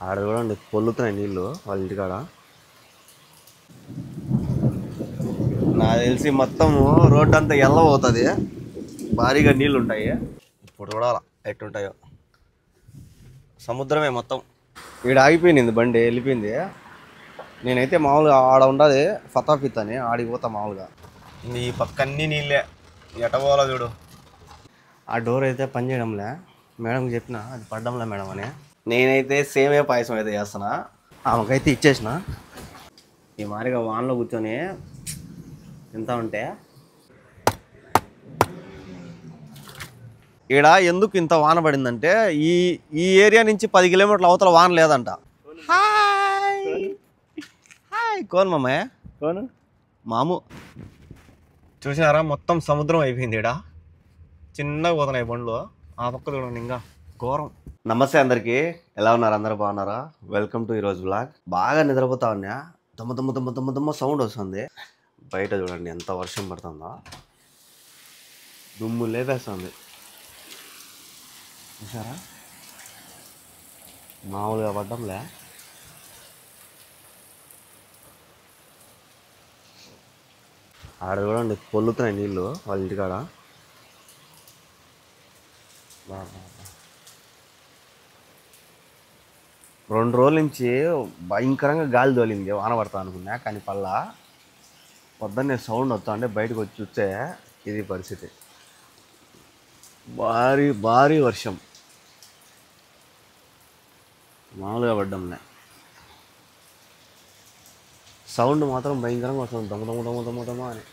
ఆడ చూడండి పొల్లుతున్నాయి నీళ్ళు వాళ్ళ ఇంటికాడ. నాకు తెలిసి మొత్తం రోడ్డు అంతా ఎల్లబోతుంది, భారీగా నీళ్ళు ఉంటాయి. ఇప్పుడు చూడాలా ఎట్టుంటాయో. సముద్రమే మొత్తం. ఈడ ఆగిపోయింది బండి, వెళ్ళిపోయింది. నేనైతే మామూలుగా ఆడ ఉండదు ఫతాఫిత్ అని ఆడికి పోతా మామూలుగా. ఈ పక్క అన్నీ నీళ్ళే, ఎట పోవాలో చూడు. ఆ డోర్ అయితే పని చేయడంలే, మేడంకి చెప్పిన అది పడ్డంలే మేడం అని. నేనైతే సేమే పాయసం అయితే చేస్తున్నా, ఆమెకైతే ఇచ్చేసిన. ఈ మారిగా వాన్లో కూర్చొని తింటా ఉంటే. ఈడ ఎందుకు ఇంత వాన పడిందంటే ఈ ఈ ఏరియా నుంచి 10 కిలోమీటర్ల అవతల వాన లేదంట. హాయ్ హాయ్, కోన్ మామయ్య, కోను మాము. చూసారా మొత్తం సముద్రం అయిపోయింది. ఈడ చిన్నగా పోతున్నాయి బండ్లు, ఆ పక్క చూడండి ఇంకా ఘోరం. నమస్తే అందరికి, ఎలా ఉన్నారు? అందరూ బాగున్నారా? వెల్కమ్ టు ఈరోజు బ్లాగ్. బాగా నిద్రపోతా ఉన్నా, దుమ్మ దుమ్మ దుమ్మ దుమ్మ దుమ్మ సౌండ్ వస్తుంది. బయట చూడండి ఎంత వర్షం పడుతుందో, దుమ్ము లేపేస్తుంది. చూసారా మామూలుగా పడ్డంలే. ఆడ చూడండి పొల్లుతున్నాయి నీళ్ళు వాళ్ళ ఇంటికాడ. 2 రోజుల నుంచి భయంకరంగా గాలి తోలింది, వాన పడతా అనుకున్నా, కానీ పల్లా. పొద్దున్నే సౌండ్ వస్తా అంటే బయటకు వచ్చి చూస్తే ఇది పరిస్థితి. భారీ భారీ వర్షం, మామూలుగా పడ్డంలే. సౌండ్ మాత్రం భయంకరంగా వస్తుంది, దమ్మ దమ్మ దమ్మ దమ్మ దమ్మ అని.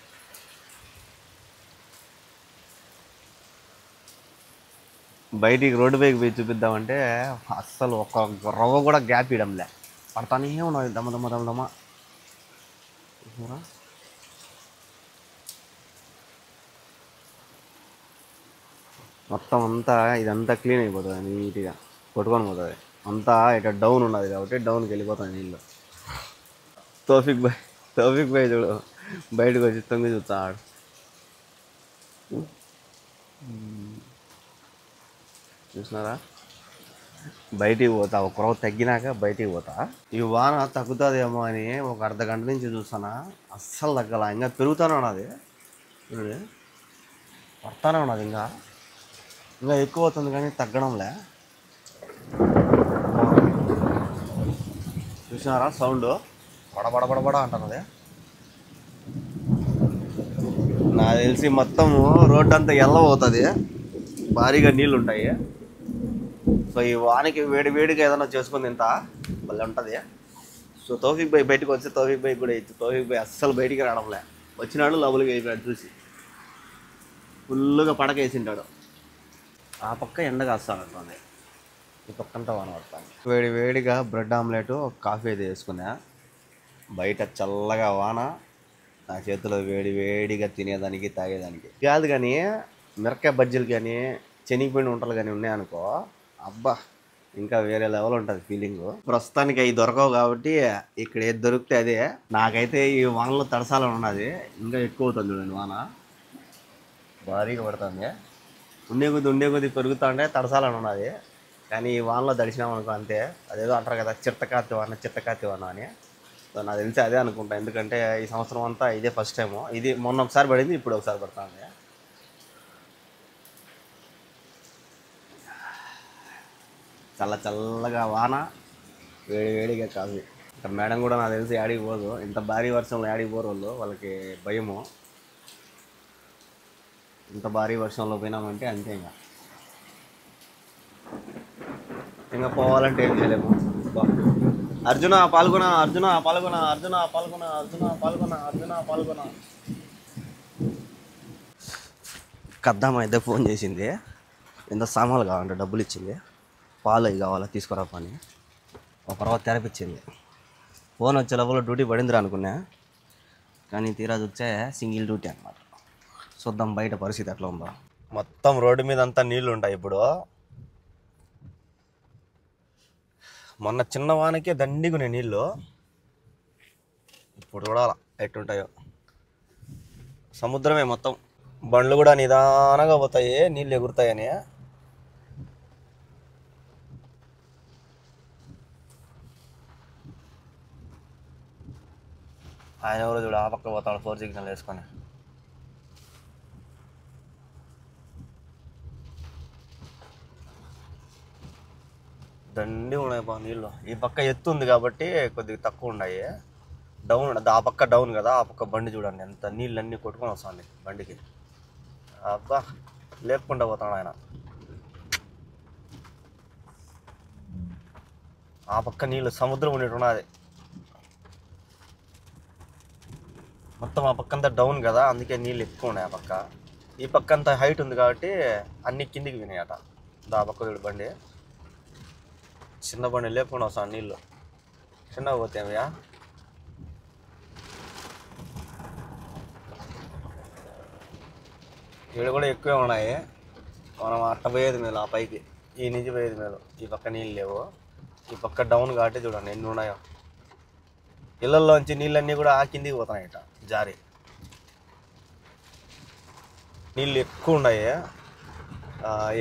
బయటికి రోడ్డు పైకి పోయి చూపిద్దామంటే అస్సలు ఒక రవ్వ కూడా గ్యాప్ ఇవ్వడంలే, పడతానే ఉన్నది దమ్మ దమ్మ దమ్మ దమ్మ. మొత్తం అంతా ఇదంతా క్లీన్ అయిపోతుంది, నీట్గా కొట్టుకొని పోతుంది. అంతా ఇట్లా డౌన్ ఉన్నది కాబట్టి డౌన్కి వెళ్ళిపోతుంది నీళ్ళు. తోఫిక్ భాయ్ చూడు బయటకు వచ్చి తొంగి చూస్తాడు. చూసినారా, బయటికి పోతా, ఒక రోజు తగ్గినాక బయటికి పోతా. ఈ వాన తగ్గుతుందేమో అని ఒక అర్ధగంట నుంచి చూస్తానా, అస్సలు తగ్గల, ఇంకా పెరుగుతూనే ఉన్నది. చూడండి పడతానే ఉన్నది, ఇంకా ఎక్కువ అవుతుంది కానీ తగ్గడంలే. చూసినారా సౌండ్ బడబడబడబడ అంటున్నది. నాకు తెలిసి మొత్తం రోడ్డు అంతా ఎల్లబోతుంది, భారీగా నీళ్ళు ఉంటాయి. సో ఈ వానికి వేడి వేడిగా ఏదైనా చేసుకుని తింటా మళ్ళీ ఉంటుంది. సో తౌఫిక్ భాయ్ బయటకు వస్తే తౌఫిక్ భాయ్ కూడా ఇచ్చి, తౌఫిక్ భాయ్ అస్సలు బయటికి రావడంలే. వచ్చినాడు లోపలికి అయిపోయాడు, చూసి ఫుల్గా పడకేసింటాడు. ఆ పక్క ఎండ కాస్తానంటుంది, ఈ పక్కంతా వాన పడతాను. వేడి వేడిగా బ్రెడ్ ఆమ్లెట్, కాఫీ అయితే వేసుకున్నా. బయట చల్లగా వాన, నా చేతిలో వేడి వేడిగా తినేదానికి తాగేదానికి కాదు. కానీ మిరకాయ బజ్జీలు కానీ శనగపిండి వంటలు కానీ ఉన్నాయనుకో, అబ్బా ఇంకా వేరే లెవెల్ ఉంటుంది ఫీలింగ్. ప్రస్తుతానికి అవి దొరకవు కాబట్టి ఇక్కడ ఏది దొరికితే అదే. నాకైతే ఈ వానలో తడసాలని ఉన్నది, ఇంకా ఎక్కువ అవుతుంది చూడండి వాన, భారీగా పడుతుంది. ఉండే కొద్ది పెరుగుతూ ఉంటే తడసాలని ఉన్నది. కానీ ఈ వానలో దడిచినాం అనుకో అంతే. అదేదో అంటారు కదా చిత్తకాతి వాన అని. సో నాకు తెలిసి అదే అనుకుంటా, ఎందుకంటే ఈ సంవత్సరం అంతా ఇదే ఫస్ట్ టైము. ఇది మొన్న ఒకసారి పడింది, ఇప్పుడు ఒకసారి పడుతుంది. చల్లగా వాన, వేడిగా కాఫీ. ఇక్కడ మేడం కూడా నాకు తెలిసి యాడికి పోదు, ఇంత భారీ వర్షంలో యాడికి పోరు వాళ్ళు, వాళ్ళకి భయము. ఇంత భారీ వర్షంలో పోయినామంటే అంతే, ఇంకా పోవాలంటే ఏం చేయలేము. అర్జున పాల్గొన. కద్దామ అయితే ఫోన్ చేసింది, ఎంత సామాన్లు కావాలంటే డబ్బులు ఇచ్చింది, పాలు అవి కావాలా తీసుకురా పని. ఒక రోజు తెరపించింది. ఫోన్ వచ్చే లోపల డ్యూటీ పడిందిరా అనుకున్నా, కానీ తీరా వచ్చే సింగిల్ డ్యూటీ అనమాట. చూద్దాం బయట పరిస్థితి ఎట్లా ఉందో. మొత్తం రోడ్డు మీద అంతా నీళ్ళు ఉంటాయి ఇప్పుడు. మొన్న చిన్న వానకే దండిగునే నీళ్ళు, ఇప్పుడు చూడాల ఎట్టుంటాయో. సముద్రమే మొత్తం, బండ్లు కూడా నిదానంగా పోతాయి నీళ్ళు ఎగురుతాయని. ఆయన ఎవరో చూడు ఆ పక్క పోతాడు 4 సిగ్నల్ వేసుకొని. దండి ఉన్నాయి బా నీళ్ళు. ఈ పక్క ఎత్తు ఉంది కాబట్టి కొద్దిగా తక్కువ ఉన్నాయి. డౌన్ ఆ పక్క డౌన్ కదా, ఆ పక్క బండి చూడండి ఎంత నీళ్ళన్నీ కొట్టుకొని వస్తుంది బండికి. అబ్బా లేపుకుంటా పోతాడు ఆయన. ఆ పక్క నీళ్ళు సముద్రం ఉండేటున్నది మొత్తం. ఆ పక్క అంతా డౌన్ కదా, అందుకే నీళ్ళు ఎక్కువ ఉన్నాయి ఆ పక్క. ఈ పక్క అంతా హైట్ ఉంది కాబట్టి అన్ని కిందికి వినాయట. ఆ పక్క చూడు బండి, చిన్న బండి లేపుకుండా వస్తాను నీళ్ళు. చిన్నగా పోతేమయ్యా ఇక్కడ కూడా ఎక్కువే ఉన్నాయి. మనం అట్ట పోయేది మేలు, ఆ పైకి ఈ నుంచి పోయేది మేలు. ఈ పక్క నీళ్ళు లేవు, ఈ పక్క డౌన్ కాబట్టి చూడండి ఎన్ని ఉన్నాయో. ఇళ్ళల్లోంచి నీళ్ళన్నీ కూడా ఆ కిందికి పోతున్నాయి ఇట జారి. నీళ్ళు ఎక్కువ ఉన్నాయి.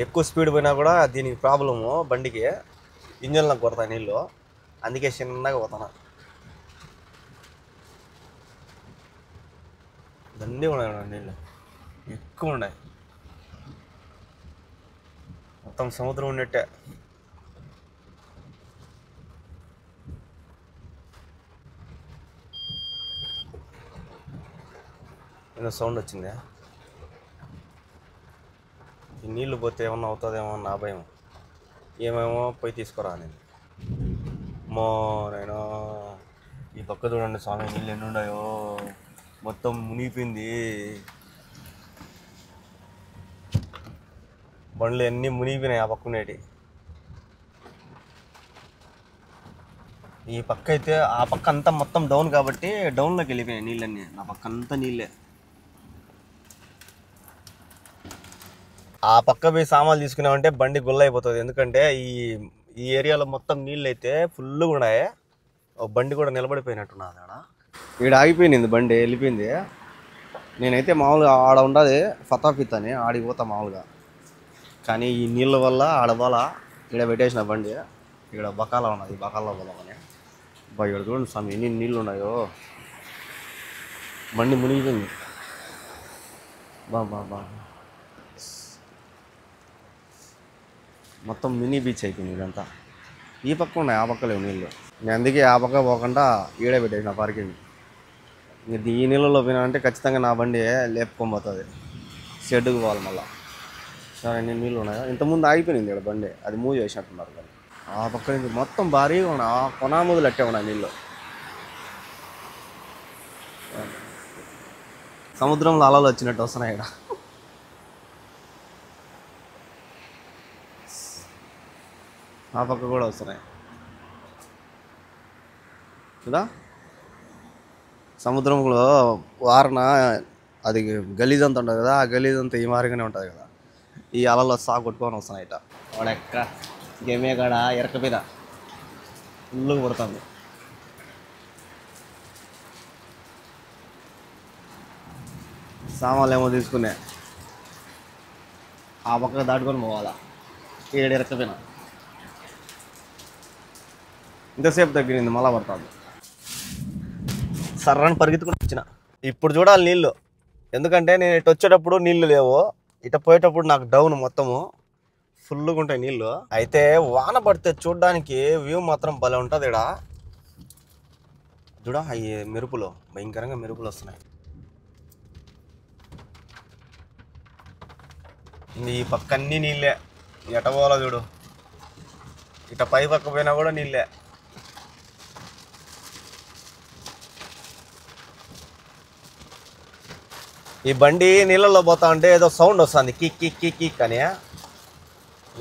ఎక్కువ స్పీడ్ పోయినా కూడా దీనికి ప్రాబ్లము, బండికి ఇంజన్లకు కొడతాయి నీళ్ళు, అందుకే చిన్నగా పోతున్నా. దండి ఉన్నాయి నీళ్ళు ఎక్కువ ఉన్నాయి, మొత్తం సముద్రం ఉన్నట్టే. ఏదో సౌండ్ వచ్చింది. ఈ నీళ్ళు పోతే ఏమన్నా అవుతుందేమో నా భయం. ఏమేమో పోయి తీసుకురా నేను. నేను ఈ పక్క చూడండి స్వామి నీళ్ళు ఎన్ని ఉన్నాయో, మొత్తం మునిగిపోయింది. బండ్లు అన్నీ మునిగిపోయినాయి ఆ పక్క ఉండేటి. ఈ పక్క అయితే ఆ పక్క అంతా మొత్తం డౌన్ కాబట్టి డౌన్లోకి వెళ్ళిపోయాయి నీళ్ళన్నీ. నా పక్క అంతా నీళ్ళే. ఆ పక్క పోయి సామాన్లు తీసుకున్నామంటే బండి గుల్ల అయిపోతుంది. ఎందుకంటే ఈ ఈ ఏరియాలో మొత్తం నీళ్ళు అయితే ఫుల్గా ఉన్నాయి. ఒక బండి కూడా నిలబడిపోయినట్టున్నది ఆడ. ఈడ ఆగిపోయింది బండి, వెళ్ళిపోయింది. నేనైతే మామూలుగా ఆడ ఉండదు ఫతాఫిత్ అని ఆడికి పోతా మామూలుగా, కానీ ఈ నీళ్ళ వల్ల ఆడ పోలా. ఇక్కడ పెట్టేసిన బండి, ఇక్కడ బకాలా ఉన్నది, బకాల్లో పోదామని. ఇక్కడ చూడండి స్వామి ఎన్ని నీళ్ళు ఉన్నాయో, బండి మునిగిపోయింది. బా మొత్తం మినీ బీచ్ అయిపోయింది ఇదంతా. ఈ పక్క ఉన్నాయి, ఆ పక్క లేవు నీళ్ళు. నేను అందుకే ఆ పక్క పోకుండా ఈడే పెట్టేసిన పార్కింగ్. ఇది ఈ నీళ్ళలో పోయినా అంటే ఖచ్చితంగా నా బండి లేపుకొని పోతుంది, షెడ్డుకు పోవాలి మళ్ళీ. సరే ఎన్ని నీళ్ళు ఉన్నాయో. ఇంతకుముందు ఆగిపోయింది ఇక్కడ బండి, అది మూవ్ చేసినట్టున్నారు. కానీ ఆ పక్క నుంచి మొత్తం భారీగా ఉన్నాయి, ఆ కొనాముదులు అట్టే ఉన్నాయి నీళ్ళు. సముద్రంలో అలలు వచ్చినట్టు వస్తున్నాయి ఇక్కడ. ఆ పక్క కూడా వస్తున్నాయి కదా. సముద్రంలో వారన అది గలీజ్ అంతా ఉంటుంది కదా, ఆ గలీజ్ అంతా ఈ మారిగానే ఉంటుంది కదా. ఈ అలల్లో కొట్టుకొని వస్తున్నాయి ఇట. వాడెక్క గేమే కాడ ఎరకపోయినా ఫుల్గా పడుతుంది. సామాన్లు ఏమో తీసుకునే ఆ పక్క దాటుకొని పోవాలా. ఏడు ఎరకపోయినా ఇంతసేపు తగ్గింది, మళ్ళా పడుతుంది. సర్రని పరిగెత్తుకుని వచ్చిన. ఇప్పుడు చూడాలి నీళ్ళు, ఎందుకంటే నేను ఇటు వచ్చేటప్పుడు నీళ్ళు లేవు, ఇటు పోయేటప్పుడు నాకు డౌన్ మొత్తము ఫుల్గా ఉంటాయి నీళ్ళు. అయితే వాన పడితే చూడడానికి వ్యూ మాత్రం భలే ఉంటుంది ఇక్కడ. చూడ అవి మెరుపులు, భయంకరంగా మెరుపులు వస్తున్నాయి. ఈ పక్క అన్నీ నీళ్ళే, ఎట పోవాలో చూడు. ఇట పై పక్క పోయినా కూడా నీళ్ళే. ఈ బండి నీళ్ళల్లో పోతా ఉంటే ఏదో సౌండ్ వస్తుంది, కిక్ కిక్ కిక్ కిక్ అని.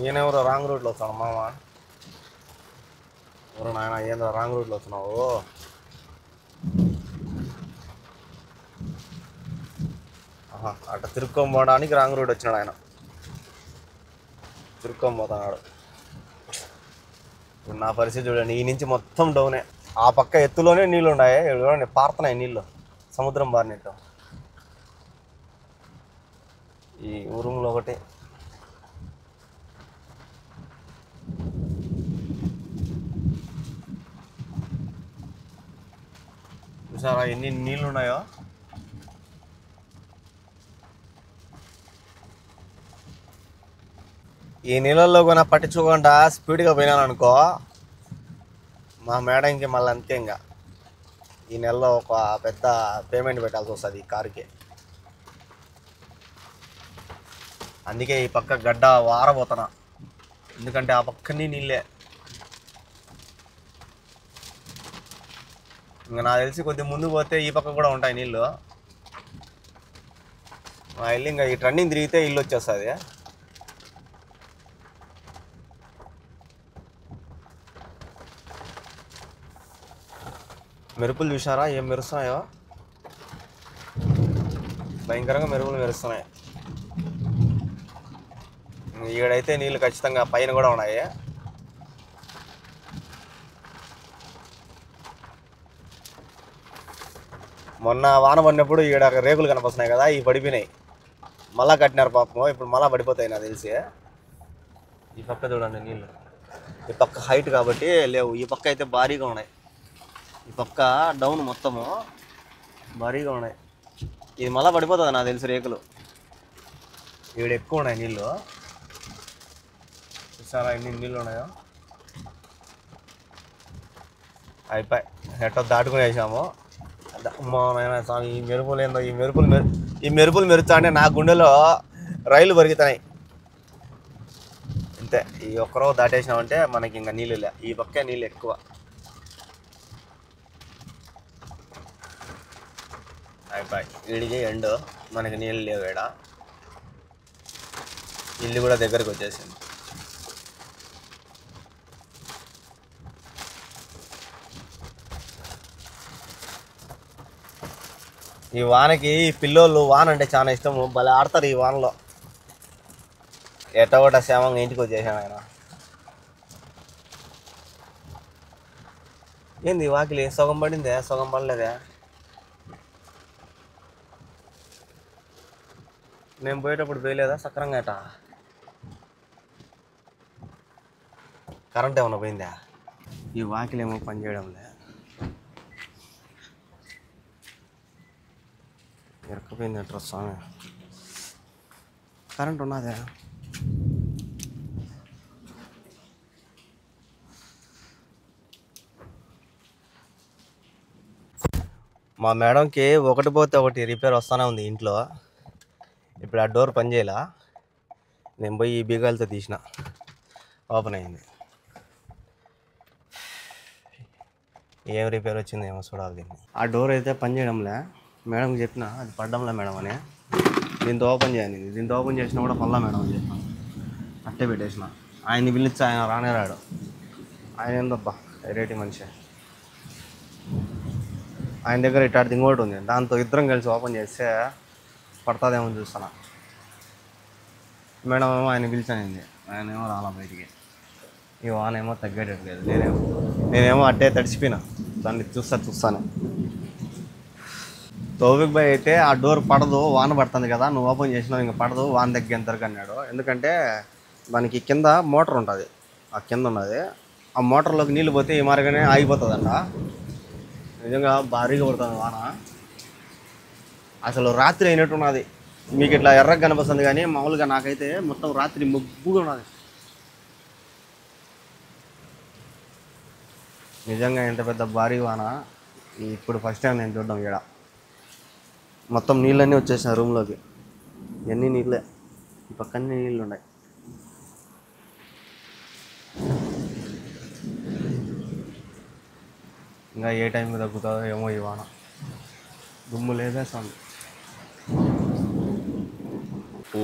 ఈయనెవరో రాంగ్ రూట్లో వస్తాడు మామ. ఎవరు నాయన, ఏందో రాంగ్ రూట్లో వస్తున్నావు. అట్లా తిరుక్కొని పోవడానికి రాంగ్ రూట్ వచ్చినాడు ఆయన, తిరుక్కొని పోతున్నాడు. ఇప్పుడు నా పరిస్థితి చూడండి, ఈ నుంచి మొత్తం డౌనే. ఆ పక్క ఎత్తులోనే నీళ్ళు ఉన్నాయి, చూడండి పారుతున్నాయి నీళ్ళు సముద్రం బారినట్టు. ఈ ఊరులో ఒకటి చూసారా ఎన్ని నీళ్ళు ఉన్నాయో. ఈ నీళ్ళల్లో కూడా పట్టించుకోకుండా స్పీడ్గా పోయినాను అనుకో, మా మేడంకి మళ్ళీ అంతే. ఇంకా ఈ నెలలో ఒక పెద్ద పేమెంట్ పెట్టాల్సి వస్తుంది ఈ కారుకి. అందుకే ఈ పక్క గడ్డ వారబోతున్నా, ఎందుకంటే ఆ పక్కనే నీళ్ళే. ఇంకా నాకు తెలిసి కొద్దిగా ముందుకు పోతే ఈ పక్క కూడా ఉంటాయి నీళ్ళు. మా ఇల్లు ఇంకా ఈ టర్నింగ్ తిరిగితే ఇల్లు వచ్చేస్తుంది. మెరుపులు చూసారా ఏం మెరుస్తున్నాయో, భయంకరంగా మెరుపులు మెరుస్తున్నాయి. ఈడైతే నీళ్ళు ఖచ్చితంగా పైన కూడా ఉన్నాయి. మొన్న వాన పడినప్పుడు ఈడ రేకులు కనిపిస్తున్నాయి కదా, ఇవి పడిపోయినాయి. మళ్ళా కట్టినారు పాపం, ఇప్పుడు మళ్ళా పడిపోతాయి నాకు తెలిసి. ఈ పక్క చూడండి నీళ్ళు, ఈ పక్క హైట్ కాబట్టి లేవు, ఈ పక్క అయితే భారీగా ఉన్నాయి. ఈ పక్క డౌన్ మొత్తము భారీగా ఉన్నాయి. ఇది మళ్ళీ పడిపోతుంది నాకు తెలిసి రేకులు. ఈడ ఎక్కువ ఉన్నాయి నీళ్ళు. చూసారా ఎన్ని నీళ్ళు ఉన్నాయో. అయిపోయి ఎట్టో దాటుకుని వేసాము. అమ్మా నాయనా స్వామి, ఈ మెరుపులు ఏందో, ఈ మెరుపులు మెరుస్తా అంటే నా గుండెలో రైలు పరిగెత్తాయి అంతే. ఈ ఒక్కరో దాటేసినామంటే మనకి ఇంకా నీళ్ళు లే, ఈ పక్కే నీళ్ళు ఎక్కువ. అయిపోయి వీడికి ఎండు, మనకి నీళ్ళు లేవు. ఈడ ఇల్లు కూడా దగ్గరకు వచ్చేసింది. ఈ వానకి పిల్లోళ్ళు వాన అంటే చాలా ఇష్టము, భలే ఆడతారు ఈ వానలో. ఎట్టగొట్ట శ్యామంగా ఇంటికి వచ్చేసాను ఆయన. ఏంది వాకిలి సగం పడిందే, సగం పడలేదే. నేను పోయేటప్పుడు పోయలేదా సక్రంగా? అట కరెంట్ ఏమన్నా పోయిందా? ఈ వాకిలి ఏమో పనిచేయడం లే, ఎరకపోయింది అంటారు స్వామి. కరెంట్ ఉన్నదే. మా మేడంకి ఒకటి పోతే ఒకటి రిపేర్ వస్తూనే ఉంది ఇంట్లో. ఇప్పుడు ఆ డోర్ పని చేయాల, నేను పోయి ఈ బీగాలతో తీసిన, ఓపెన్ అయింది. ఏం రిపేర్ వచ్చిందో ఏమో చూడాలి దీన్ని. ఆ డోర్ అయితే పని చేయడంలే, మేడంకి చెప్పిన అది పడ్డంలే మేడం అని. దీంతో ఓపెన్ చేయండి, దీంతో ఓపెన్ చేసినా కూడా పల్లా మేడం అని చెప్పిన, అట్టే పెట్టేసిన. ఆయన్ని పిలిచి ఆయన రానే రాడు. ఆయన ఏందబ్బా రేటి మనిషి. ఆయన దగ్గర ఇట్లాంటిది ఇంకోటి ఉంది, దాంతో ఇద్దరం కలిసి ఓపెన్ చేస్తే పడుతుందేమో చూస్తున్నా. మేడం ఏమో ఆయన పిలిచానండి, ఆయన ఏమో రాలా బయటికి. ఈ వాన ఏమో తగ్గేటట్టు లేదు. నేనేమో అట్టే తడిచిపోయినా, దాన్ని చూస్తాను. తౌఫిక్ భాయ్ అయితే ఆ డోర్ పడదు, వాన పడుతుంది కదా, నువ్వు ఓపెన్ చేసినావు ఇంకా పడదు, వాన తగ్గేంతరకు అన్నాడు. ఎందుకంటే దానికి కింద మోటార్ ఉంటుంది, ఆ కింద ఉన్నది. ఆ మోటార్లోకి నీళ్ళు పోతే ఈ మార్గానే ఆగిపోతుందంట. నిజంగా భారీగా పడుతుంది వాన. అసలు రాత్రి అయినట్టున్నది. మీకు ఇట్లా ఎర్రగా కనిపిస్తుంది కానీ మామూలుగా నాకైతే మొత్తం రాత్రి మబ్బుగా ఉన్నది. నిజంగా ఎంత పెద్ద భారీ వాన ఇప్పుడు ఫస్ట్ టైం నేను చూడడం. ఈడ మొత్తం నీళ్ళన్నీ వచ్చేసినాయి రూమ్లోకి, ఎన్ని నీళ్ళే, ఈ పక్కనే నీళ్ళు ఉన్నాయి. ఇంకా ఏ టైంకి తగ్గుతుందో ఏమో ఈ వాన. దుమ్ము లేదే స్వామి.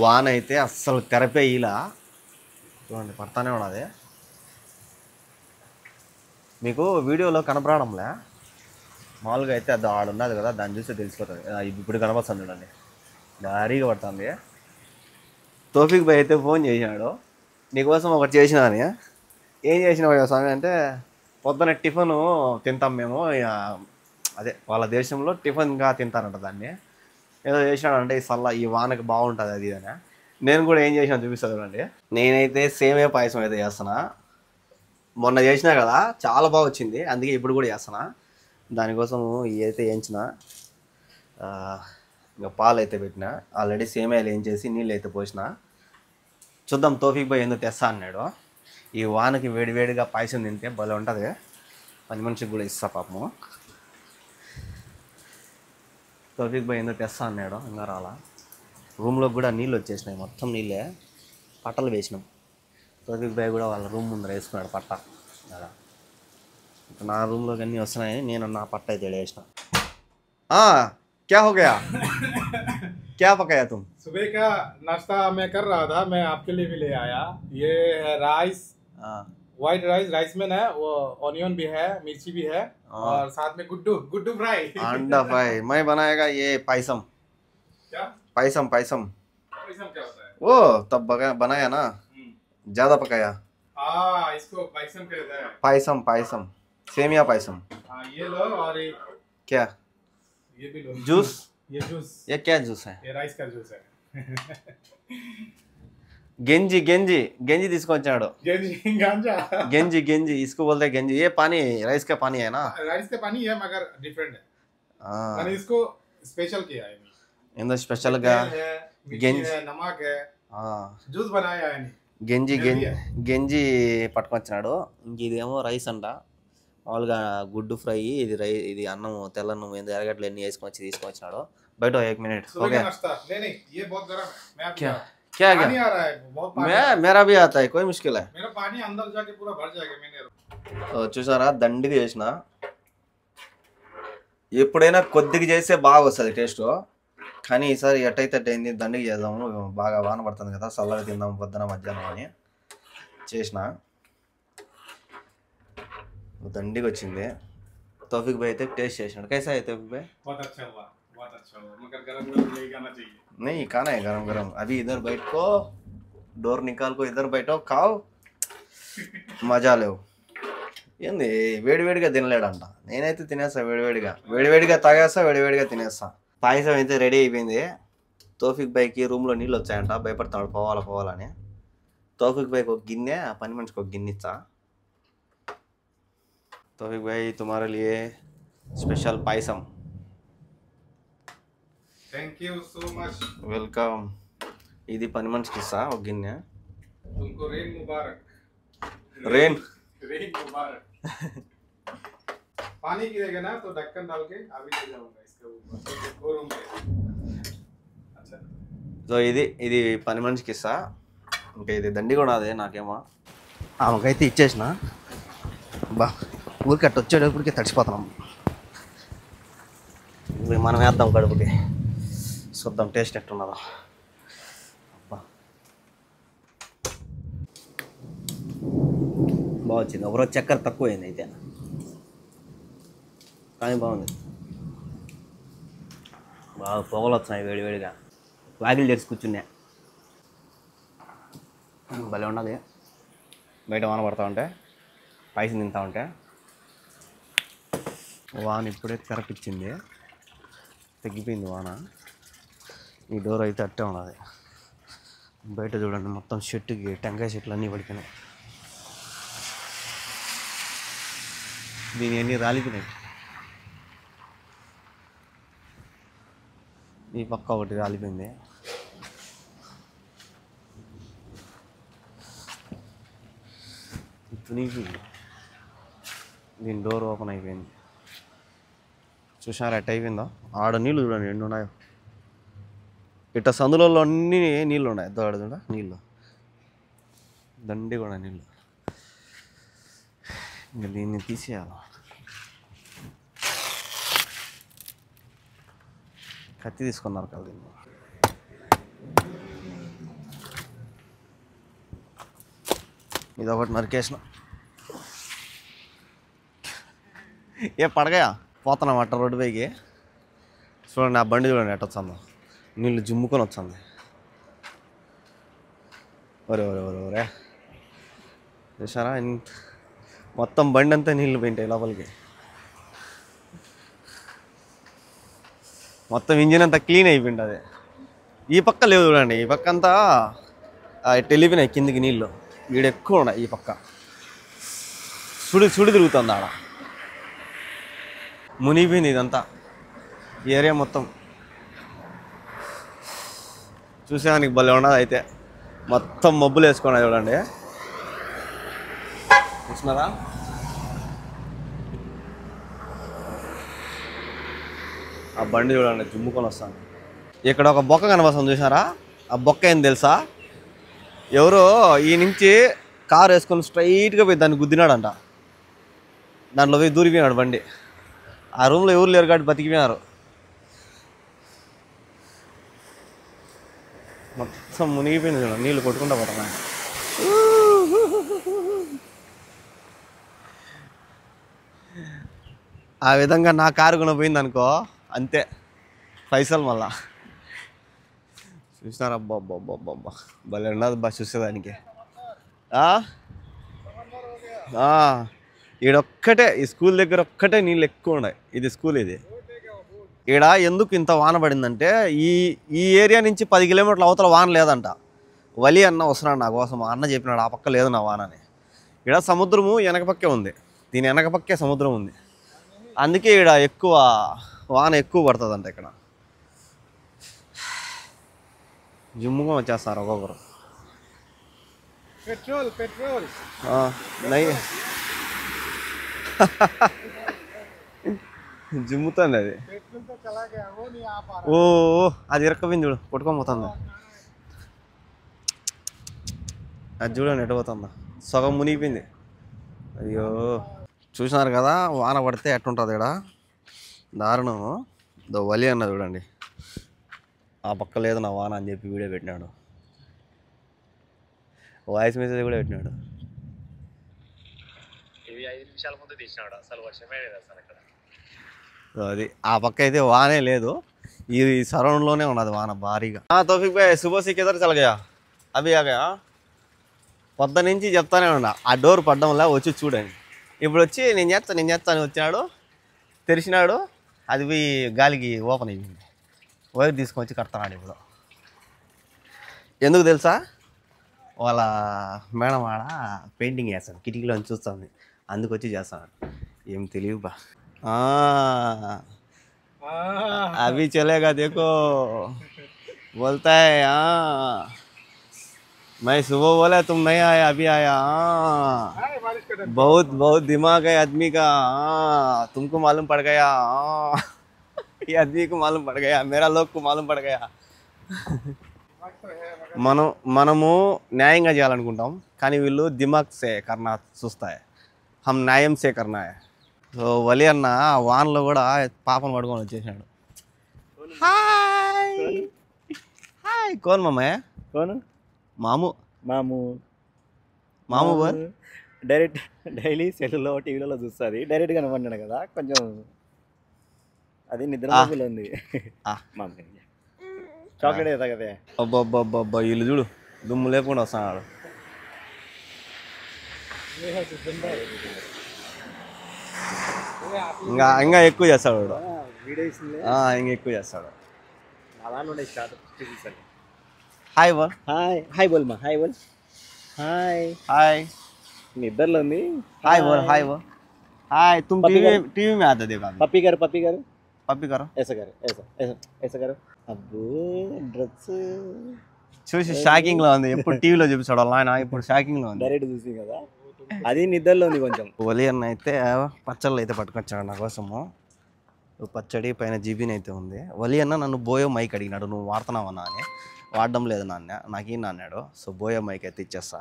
వాన అయితే అస్సలు తెరపే ఇలా చూడండి, పడతానే ఉన్నది. మీకు వీడియోలో కనపడడంలే, మామూలుగా అయితే అది ఆడున్నది కదా, దాన్ని చూస్తే తెలిసిపోతుంది. ఇప్పుడు కనపడుతుంది చూడండి, భారీగా పడుతుంది. తౌఫిక్ భాయ్ అయితే ఫోన్ చేసినాడు, నీకోసం ఒకటి చేసినా అని. ఏం చేసినావు స్వామి అంటే, పొద్దున టిఫిన్ తింటాం మేము, అదే వాళ్ళ దేశంలో టిఫిన్గా తింటారంట దాన్ని. ఏదో చేసినాడంటే ఈ వానకి బాగుంటుంది అది అని. నేను కూడా ఏం చేసినా చూపిస్తాను చూడండి. నేనైతే సేమే పాయసం అయితే చేస్తున్నా. మొన్న చేసినా కదా, చాలా బాగా వచ్చింది, అందుకే ఇప్పుడు కూడా చేస్తున్నా. దానికోసం ఇవి అయితే వేయించిన, ఇంకా పాలు అయితే పెట్టిన, ఆల్రెడీ సేమియాలు వేయించేసి నీళ్ళు అయితే పోసిన. చూద్దాం తోఫిక్ భాయ్ ఎందుకు తెస్తా అన్నాడు. ఈ వానకి వేడివేడిగా పాయసం తింటే భలే ఉంటుంది. పని మనిషికి కూడా ఇస్తా పాపము. తోఫిక్ భాయ్ ఎందుకు తెస్తా అన్నాడు, ఇంకా రాలా. రూమ్లో కూడా నీళ్ళు వచ్చేసినాయి, మొత్తం నీళ్ళే. పట్టలు వేసినాం. తోఫిక్ భాయ్ కూడా వాళ్ళ రూమ్ ముందర వేసుకున్నాడు పట్ట. అలా నా రూమ్లోకి అన్నీ వస్తున్నాయి, నేను నా పట్ట అయితే వేసిన. क्या हो गया? क्या पकाया तुम? सुबह का नाश्ता मैं कर रहा था, मैं आपके लिए भी ले आया। ये है राइस, व्हाइट राइस। राइस में ना वो ऑनियन भी है, मिर्ची भी है, और साथ में गुड्डू फ्राई, अंडा फ्राई। मैं बनाएगा ये पायसम। क्या पायसम? पायसम पायसम क्या होता है? वो तब बनाया ना, ज्यादा पकाया। इसको पायसम कहते हैं। पायसम, पायसम, सेमिया पायसम। ये लो, और क्या ये भी लो। जूस? ये जूस, ये क्या जूस है? ये राइस का जूस है। गेंजी गेंजी गेंजी తీసుకొచ్చాడు. गांजा, गेंजी गेंजी इसको बोलते हैं गेंजी। ये पानी राइस का पानी है ना? राइस का पानी है मगर डिफरेंट है। मैंने इसको स्पेशल किया है। इंदो स्पेशल గా गेंजी है, नमक है, जूस बनाया है। గెంజి గెంజి పట్టుకొచ్చినాడు. ఇంక ఇదేమో రైస్ అంట, మామూలుగా గుడ్డు ఫ్రై. ఇది అన్నం, తెల్లన్నం, ఏందో ఎరగట్లు ఎన్ని వేసుకొచ్చి తీసుకొచ్చినాడు. బయట 1 मिनट हो गया। नहीं ये बहुत गर्म है। क्या क्या पानी आ रहा है, बहुत पानी। मेरा भी आता है, कोई मुश्किल है। मेरा पानी अंदर जाके पूरा भर जाएगा। मैंने చూసారా దండిగా చేసిన. ఎప్పుడైనా కొద్దిగా చేస్తే బాగా వస్తుంది టేస్ట్, కానీ ఈసారి ఎట్టయితే అయింది దండిగా చేద్దాము. బాగా వాన పడుతుంది కదా, చల్లగా తిందాము పొద్దున మధ్యాహ్నం అని చేసిన. దండిగా వచ్చింది. तौफीक भाई అయితే టేస్ట్ చేసినాడు. कैसा है तौफीक भाई? बहुत अच्छा हुआ, बहुत अच्छा हुआ, मगर गरम नहीं खाना चाहिए। नहीं खाना है गरम गरम। अभी इधर बैठो, डोर निकाल को इधर बैठो, खाओ, మజా లేవు. ఏంది వేడివేడిగా తినలేడంట. నేనైతే తినేస్తా వేడివేడిగా, వేడివేడిగా తాగేస్తా, వేడివేడిగా తినేస్తా. పాయసం అయితే రెడీ అయిపోయింది. తౌఫీక్ భాయ్కి రూమ్లో నీళ్ళు వచ్చాయంట, భయపడతాడు పోవాలని. తౌఫీక్ భాయ్కి ఒక గిన్నె, ఆ పని మనిషికి ఒక గిన్నె ఇచ్చా. तौफीक भाई तुम्हारे लिए special payasam. Thank you so much, welcome. ఇది పని మనిషికి ఇస్తా ఒక గిన్నె. तुमको रेन मुबारक। रेन मुबारक। पानी गिरेगा ना तो ढक्कन डाल के अभी ले जाऊंगा इसके ऊपर रूम पे। अच्छा సో ఇది పని మనిషికి ఇస్తా. ఇంకా ఇది దండి కూడా అదే నాకేమో. ఆమెకైతే ఇచ్చేసిన. బా ఊరికి అట్ట వచ్చేటప్పటికి తడిచిపోతున్నాం. మనం వేద్దాం కడుపుకి, చూద్దాం టేస్ట్ ఎట్టున్నదో. బాగా వచ్చింది. ఒకరోజు చక్కెర తక్కువైంది అయితే, కానీ బాగుంది. బాగా పొగలు వస్తున్నాయి వేడివేడిగా. వాకిలు తెరిచి కూర్చున్నా. భలే ఉన్నది. బయట వాన పడతా ఉంటే, పాయసం తింటా ఉంటే. వాన ఇప్పుడే తెరపిచ్చింది, తగ్గిపోయింది వాన. ఈ డోర్ అయితే అట్టే ఉన్నది. బయట చూడండి మొత్తం చెట్టుకి టెంకాయ చెట్లు అన్నీ పడిపోయినాయి. దీని అన్నీ రాలిపోయినాయి. ఈ పక్క ఒకటి రాలిపోయింది. తునిగిపోయింది. దీని డోర్ ఓపెన్ అయిపోయింది. చూసారా ఎట్ అయిపోయిందో. ఆడ నీళ్ళు చూడండి ఎన్ని ఉన్నాయో. ఇట్ట సందులలో అన్నీ నీళ్ళు ఉన్నాయి. దోడ చూడ నీళ్ళు దండి కూడా నీళ్ళు. ఇంకా దీన్ని తీసేయాలి. కత్తి తీసుకున్నారు కదా దీన్ని. ఇది ఒకటి నరికేసిన. ఏ పడగయా పోతున్నాం అట్ట రోడ్డు పైకి. చూడండి ఆ బండి చూడండి ఎట్ట వచ్చిందో, నీళ్ళు జుమ్ముకొని వచ్చింది. ఒరే ఒరే ఒరే ఒరే చూసారా, మొత్తం బండి అంతా నీళ్ళు పోయింటాయి లోపలికి. మొత్తం ఇంజిన్ అంతా క్లీన్ అయిపోయింది. అది ఈ పక్క లేవు చూడండి. ఈ పక్క అంతా వెళ్ళిపోయినాయి కిందికి నీళ్ళు. వీడు ఎక్కువ ఉన్నాయి. ఈ పక్క సుడి తిరుగుతుంది ఆడ. మునిగిపోయింది ఇదంతా, ఈ ఏరియా మొత్తం. చూసేదానికి భలే ఉండదు అయితే, మొత్తం మబ్బులు వేసుకున్నాయి చూడండి. చూసినారా? ఆ బండి చూడండి చుమ్ముకొని వస్తాను. ఇక్కడ ఒక బొక్క కనబడుతుంది చూసారా? ఆ బొక్క ఏం తెలుసా? ఎవరో ఈ నుంచి కారు వేసుకొని స్ట్రైట్గా పోయి దాన్ని గుద్దినాడంట. దాంట్లో పోయి దూరిపోయినాడు బండి. ఆ రూమ్లో ఎవరు లేరు కాబట్టి బతికిపోయినారు. మొత్తం మునిగిపోయింది చూడండి, నీళ్ళు కొట్టుకుంటా పోతున్నాయి. ఆ విధంగా నా కారు కూడా పోయింది అనుకో, అంతే పైసలు మళ్ళా. చూసినారా? అబ్బా భలే ఉన్నది బస్ చూసేదానికి. ఈడొక్కటే, ఈ స్కూల్ దగ్గర ఒక్కటే నీళ్ళు ఎక్కువ ఉన్నాయి. ఇది స్కూల్ ఇది. ఈడ ఎందుకు ఇంత వాన పడిందంటే ఈ ఏరియా నుంచి 10 కిలోమీటర్ల అవతల వాన లేదంట. వలి అన్న వస్తున్నాడు నా కోసం, అన్న చెప్పినాడు ఆ పక్క లేదు నా వాన అని. ఈడ సముద్రము వెనక పక్కే ఉంది, దీని వెనక పక్కే సముద్రం ఉంది. అందుకే ఈడ ఎక్కువ వాన ఎక్కువ పడుతుందంట. ఇక్కడ జిమ్ముగా వచ్చేస్తారు ఒక్కొక్కరు. పెట్రోల్ జిమ్ముతుంది అది. ఓ అది ఇరక్కపోయింది చూడు, కొట్టుకొని పోతుంది అది. చూడండి ఎటు పోతుందా, సగం మునిగిపోయింది. అయ్యో చూసినారు కదా వాన పడితే ఎట్టుంటుంది ఇక్కడ, దారుణము. వలి అన్న చూడండి, ఆ పక్క లేదు నా వాన అని చెప్పి వీడియో పెట్టినాడు, వాయిస్ మెసేజ్ కూడా పెట్టినాడు. ఇది 5 నిమిషాల ముందు తీసినాడు, అసలు వర్షమే లేదు అసలు ఇక్కడ. అది ఆ పక్క అయితే వానే లేదు, ఈ సరౌండ్లోనే ఉన్నది వాన భారీగా. తోఫిక్ భాయ్ సుబహ్ సే కిధర్ చల్ గయా అభి ఆ గయా. పొద్దు నుంచి చెప్తానే ఉన్నా ఆ డోర్ పడ్డంలా వచ్చి చూడండి. ఇప్పుడు వచ్చి నేను చేస్తాను వచ్చినాడు, తెరిచినాడు, అది పోయి గాలికి ఓపెన్ అయిపోయింది. వైర్ తీసుకొని వచ్చి కడతాడు. ఇప్పుడు ఎందుకు తెలుసా? వాళ్ళ మేడం ఆడ పెయింటింగ్ వేస్తాను, కిటికీలో చూస్తుంది, అందుకు వచ్చి చేస్తాను. ఏం తెలియదు బా. अभी चलेगा देखो, बोलता है मैं सुबह बोला तुम नहीं आया, अभी आया। बहुत बहुत दिमाग है आदमी का, तुमको मालूम पड़ गया, ये आदमी को मालूम पड़ गया, मेरा लोग को मालूम पड़ गया. మనము న్యాయంగా చేయాలనుకుంటాం, కానీ వీళ్ళు దిమాగ్ సే కర్నా చూస్తాయి, హమ్ న్యాయం సే కర్నా హై. సో వలి అన్న వాన్లో కూడా పాపను పడుకొని వచ్చేసాడు. హాయ్ హాయ్ కోన్ మామయ్య? కోన్ మాము బోల్. డైరెక్ట్ డైలీ సెల్లో టీవీలలో చూస్తుంది, డైరెక్ట్గా కనబడ్డాడు కదా, కొంచెం అది నిద్రలో ఉంది. చాక్లెట్ అవుతా కదా. అబ్బా వీళ్ళు చూడు దుమ్ము లేకుండా వస్తున్నాడు. ఇంకా ఎక్కువ చేస్తాడు వాడు, ఇంకా ఎక్కువ చేస్తాడు. హాయ్ బోల్. హాయ్ బోల్ మా, హాయ్ బోల్. హాయ్ నిద్రలో ఉంది. హాయ్ బోల్, హాయ్ బోల్. హాయ్ తుమ్ టీवी में आता देखो. పప్పి గారు పప్పి करो ऐसा करो. అబ్బో డ్రెస్ చూసి షాకింగ్ లో ఉంది. ఎప్పుడు టీవీలో చూపిస్తాడు వాళ్ళ ఆయన, ఇప్పుడు షాకింగ్ లో ఉంది. డైరెక్ట్ చూసి కదా, అది నిద్రలో ఉంది కొంచెం. వలి అన్న అయితే పచ్చళ్ళు అయితే పట్టుకొచ్చాడు నా కోసము. పచ్చడి పైన జీబీని అయితే ఉంది. వలి అన్న నన్ను బోయో మైక్ అడిగినాడు, నువ్వు వాడుతున్నావన్నా అని. వాడడం లేదు నాన్న, నాకేం అన్నాడు. సో బోయో మైక్ అయితే ఇచ్చేస్తా.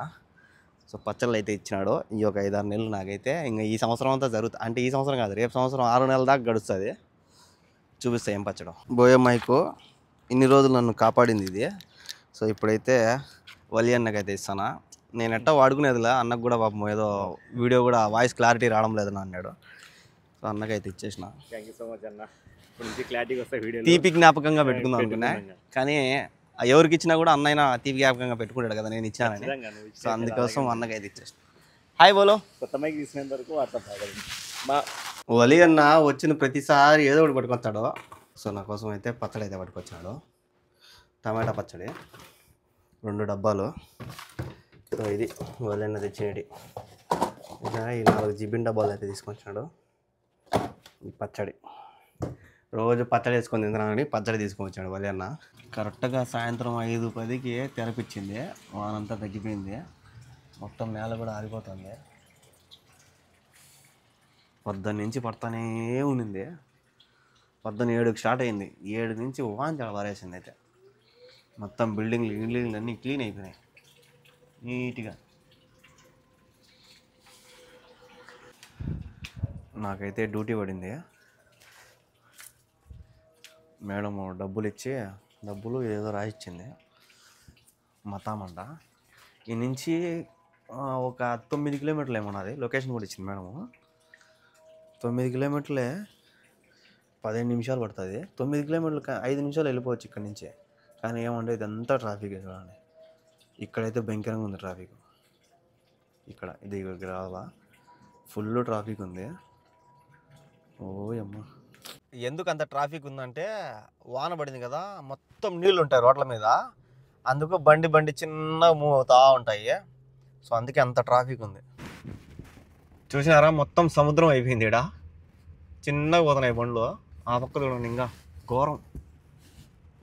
సో పచ్చళ్ళు అయితే ఇచ్చినాడు. ఈ ఒక 5-6 నెలలు నాకైతే ఇంకా ఈ సంవత్సరం అంతా జరుగుతుంది. అంటే ఈ సంవత్సరం కాదు, రేపు సంవత్సరం 6 నెలల దాకా గడుస్తుంది. చూపిస్తా ఏం పచ్చడం. బోయో మైకు ఇన్ని రోజులు నన్ను కాపాడింది ఇది. సో ఇప్పుడైతే వలి అన్నకైతే ఇస్తానా. నేను ఎట్టా వాడుకునేదిలే, అన్నకు కూడా పాపం ఏదో వీడియో కూడా వాయిస్ క్లారిటీ రావడం లేదు అన్నాడు. సో అన్నకైతే ఇచ్చేసిన. థ్యాంక్ యూ సో మచ్ అన్న. ఇప్పుడు నుంచి క్లారిటీగా వస్తాయి వీడియో. తీపి జ్ఞాపకంగా పెట్టుకుందాం అనుకున్నా, కానీ ఎవరికి ఇచ్చినా కూడా అన్నైనా తీపి జ్ఞాపకంగా పెట్టుకుంటాడు కదా నేను ఇచ్చానని. సో అందుకోసం అన్నకైతే ఇచ్చేసిన. హాయ్ బోలో. కొత్త మైక్ తీసినంత వరకు వాట్సాప్ వలి అన్న వచ్చిన ప్రతిసారి ఏదో ఒకటి పట్టుకొచ్చాడు. సో నా కోసం అయితే పచ్చడి అయితే పట్టుకొచ్చాడు. టమాటా పచ్చడి 2 డబ్బాలు. సో ఇది వలి అన్న తెచ్చినవి. ఈ 4 జిబిన్ డబ్బాలు అయితే తీసుకొచ్చాడు. ఈ పచ్చడి రోజు పచ్చడి వేసుకొని తింటున్నానని పచ్చడి తీసుకొని వచ్చాడు వదిలేన్న. కరెక్ట్గా సాయంత్రం 5:10కి తెరపిచ్చింది. వానంతా తగ్గిపోయింది, మొత్తం నేల కూడా ఆరిపోతుంది. పొద్దున్న నుంచి పడతానే ఉన్నింది. పొద్దున్న 7కి స్టార్ట్ అయింది, 7 నుంచి వాన చాలా పారేసింది. అయితే మొత్తం బిల్డింగ్లు అన్నీ క్లీన్ అయిపోయినాయి నీట్గా. నాకైతే డ్యూటీ పడింది. మేడం డబ్బులు ఏదో రాసిచ్చింది మతామంట. ఈ నుంచి ఒక 9 కిలోమీటర్లు ఏమన్నది, లొకేషన్ కూడా ఇచ్చింది మేడము. 9 కిలోమీటర్లే 15 నిమిషాలు పడుతుంది. 9 కిలోమీటర్లు 5 నిమిషాలు వెళ్ళిపోవచ్చు ఇక్కడ నుంచి. కానీ ఏమంటే ఇదంతా ట్రాఫిక్ చూడండి. ఇక్కడైతే భయంకరంగా ఉంది ట్రాఫిక్. ఇక్కడ ఇది రావా, ఫుల్ ట్రాఫిక్ ఉంది. ఓయమ్మ, ఎందుకు అంత ట్రాఫిక్ ఉందంటే వాన పడింది కదా, మొత్తం నీళ్ళు ఉంటాయి రోడ్ల మీద. అందుకు బండి చిన్నగా మూవ్ అవుతూ ఉంటాయి. సో అందుకే అంత ట్రాఫిక్ ఉంది. చూసినారా, మొత్తం సముద్రం అయిపోయింది. ఇక్కడ చిన్నగా పోతున్నాయి బండ్లు. ఆ పక్క చూడండి, ఇంకా ఘోరం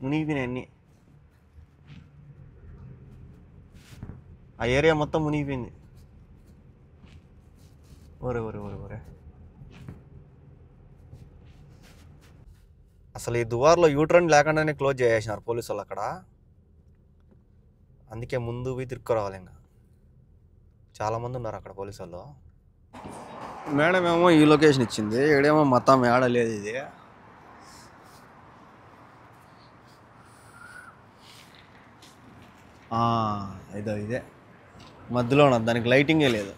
మునిగిపోయినాయి అన్నీ. ఆ ఏరియా మొత్తం మునిగిపోయింది. ఒరే అసలు ఈ దువార్లో యూటర్న్ లేకుండానే క్లోజ్ చేసేసినారు పోలీసు వాళ్ళు అక్కడ. అందుకే ముందు పోయి తిరుక్కురావాలి. ఇంకా చాలామంది ఉన్నారు అక్కడ పోలీసు వాళ్ళు. మేడం ఏమో ఈ లొకేషన్ ఇచ్చింది, ఇక్కడేమో మొత్తం ఏడలేదు. ఇది ఇదే మధ్యలో ఉన్నది, దానికి లైటింగే లేదు.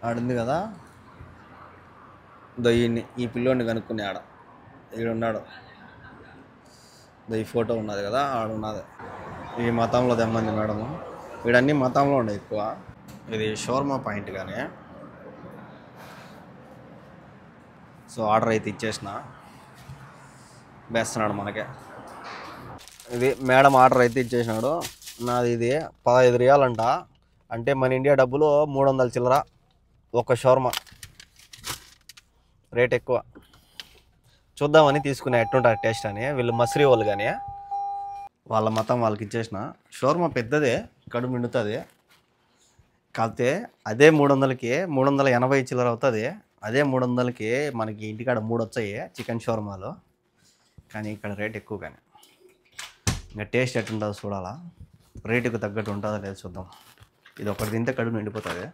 ఆడుంది కదా, ఈ పిల్లోడిని కనుక్కుని ఈడున్నాడు. ఈ ఫోటో ఉన్నది కదా, ఆడున్నది. ఈ మతంలో తెమ్మంది మేడము. వీడన్నీ మతంలో ఉండే ఎక్కువ. ఇది షోర్మా పాయింట్ కానీ. సో ఆర్డర్ అయితే ఇచ్చేసిన, వేస్తున్నాడు మనకే. ఇది మేడం ఆర్డర్ అయితే ఇచ్చేసినాడు. నాది ఇది 15 రియాలంట, అంటే మన ఇండియా డబ్బులు 300 చిల్లర ఒక షోర్మా. రేట్ ఎక్కువ. చూద్దామని తీసుకునే ఎట్టుంటారు టేస్ట్ అని. వీళ్ళు మసరి వాళ్ళు కానీ, వాళ్ళ మతం వాళ్ళకి ఇచ్చేసిన. షోర్మా పెద్దదే, కడుపు నిండుతుంది. కాకపోతే అదే 300కి 380 చిల్లర అవుతుంది. అదే 300కి మనకి ఇంటికాడ 3 వచ్చాయి చికెన్ షోర్మాలు. కానీ ఇక్కడ రేట్ ఎక్కువ. కానీ ఇంకా టేస్ట్ ఎట్టుంటుందో చూడాలా, రేటుకు తగ్గట్టు ఉంటుందో లేదు చూద్దాం. ఇది ఒకటి తింటే కడుపు నిండిపోతుంది.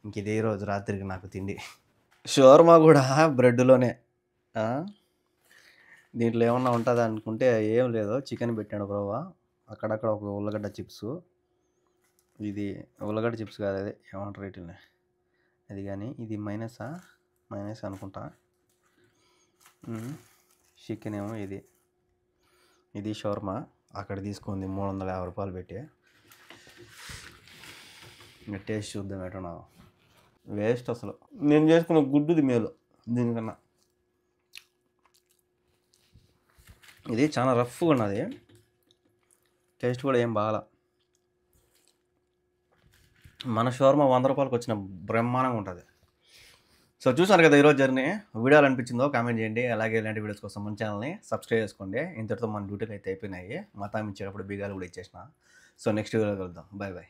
ఇంక ఇదే రోజు రాత్రికి నాకు తిండి. షోర్మా కూడా బ్రెడ్లోనే. దీంట్లో ఏమన్నా ఉంటుందా అనుకుంటే ఏం లేదు. చికెన్ పెట్టాడు బ్రోవా, అక్కడక్కడ ఒక ఉల్లగడ్డ చిప్స్. ఇది ఉల్లగడ్డ చిప్స్ కాదు, అదే ఏమంటారు రేటునే అది. కానీ ఇది మైనస్ అనుకుంటా. చికెన్ ఏమో ఇది షోర్మా అక్కడ తీసుకుంది 350 రూపాయలు పెట్టి. ఇంకా టేస్ట్ చూద్దాం ఎటున్నా. వేస్ట్ అసలు. నేను చేసుకున్న గుడ్డుది మేలు దీనికన్నా. ఇది చాలా రఫ్గా ఉన్నది, టేస్ట్ కూడా ఏం బాగా. మన షోర్మా 100 రూపాయలకి వచ్చిన బ్రహ్మాండంగా ఉంటుంది. సో చూసారు కదా ఈరోజు జర్నీ. వీడియోలు అనిపించిందో కామెంట్ చేయండి. అలాగే ఇలాంటి వీడియోస్ కోసం మన ఛానల్ని సబ్స్క్రైబ్ చేసుకోండి. ఇంతటితో మన డ్యూటీలు అయితే అయిపోయినాయి. మతం ఇచ్చేటప్పుడు బీగాలు కూడా ఇచ్చేసిన. సో నెక్స్ట్ వీడియోలో కలుద్దాం. బాయ్.